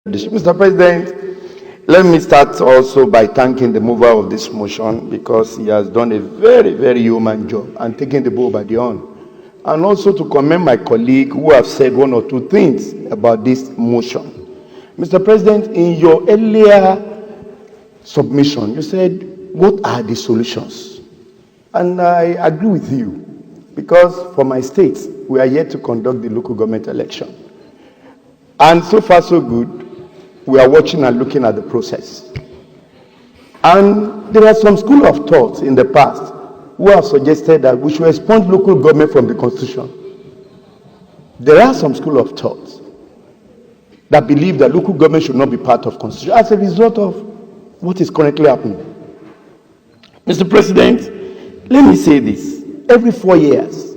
Mr. President, let me start also by thanking the mover of this motion because he has done a very, very human job and taken the bull by the horn. And also to commend my colleague who have said one or two things about this motion. Mr. President, in your earlier submission, you said, what are the solutions? And I agree with you because for my state, we are yet to conduct the local government election. And so far, so good. We are watching and looking at the process. And there are some school of thought in the past who have suggested that we should expunge local government from the Constitution. There are some school of thought that believe that local government should not be part of Constitution as a result of what is currently happening. Mr. President, let me say this. Every 4 years,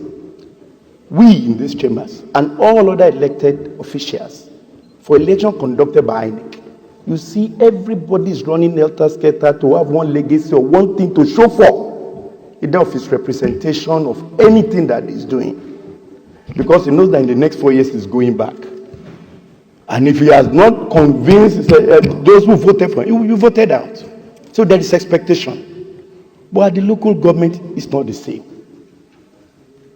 we in these chambers and all other elected officials for election conducted by INEC, you see everybody is running helter-skelter to have one legacy or one thing to show for, either of his representation of anything that he's doing. Because he knows that in the next 4 years he's going back. And if he has not convinced those who voted for him, you voted out. So there is expectation. But at the local government, it's not the same.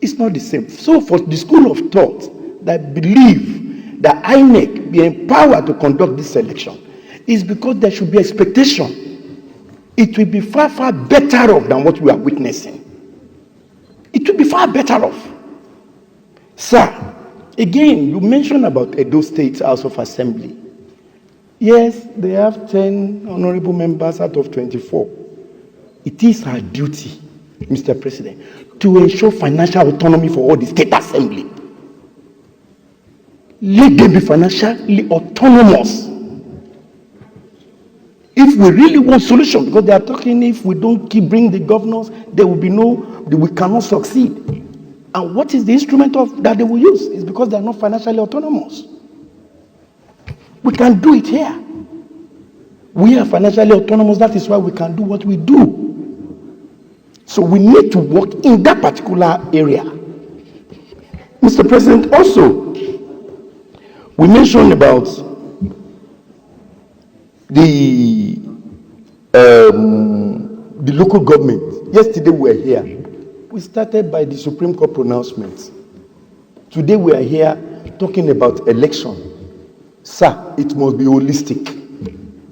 It's not the same. So for the school of thought that believe that INEC be empowered to conduct this election is because there should be expectation. It will be far, far better off than what we are witnessing. It will be far better off. Sir, again, you mentioned about Edo State House of Assembly. Yes, they have 10 honorable members out of 24. It is our duty, Mr. President, to ensure financial autonomy for all the state assembly. Let them be financially autonomous. If we really want solution, because they are talking if we don't keep bringing the governors, there will be we cannot succeed. And what is the instrument that they will use? It's because they are not financially autonomous. We can do it here. We are financially autonomous. That is why we can do what we do. So we need to work in that particular area. Mr. President, also, we mentioned about the local government. Yesterday we were here. We started by the Supreme Court pronouncement. Today we are here talking about election. Sir, it must be holistic.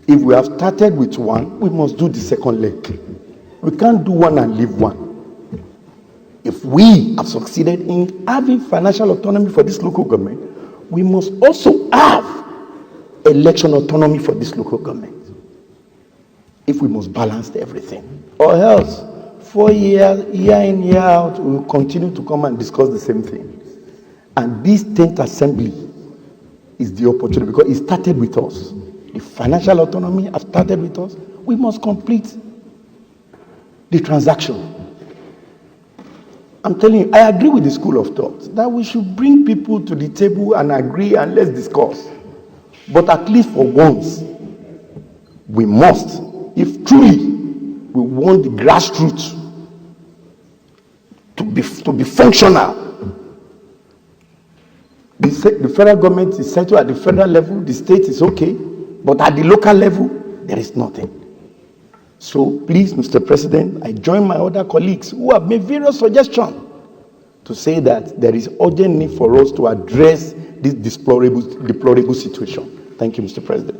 If we have started with one, we must do the second leg. We can't do one and leave one. If we have succeeded in having financial autonomy for this local government, we must also have election autonomy for this local government. If we must balance everything. Or else, 4 years, year in, year out, we will continue to come and discuss the same thing. And this 10th assembly is the opportunity because it started with us. The financial autonomy has started with us. We must complete the transaction. I'm telling you, I agree with the school of thought that we should bring people to the table and agree and let's discuss. But at least for once, we must, if truly we want the grassroots to be functional. The federal government is settled at the federal level, the state is okay, but at the local level, there is nothing. So please, Mr. President, I join my other colleagues who have made various suggestions to say that there is urgent need for us to address this deplorable situation. Thank you, Mr. President.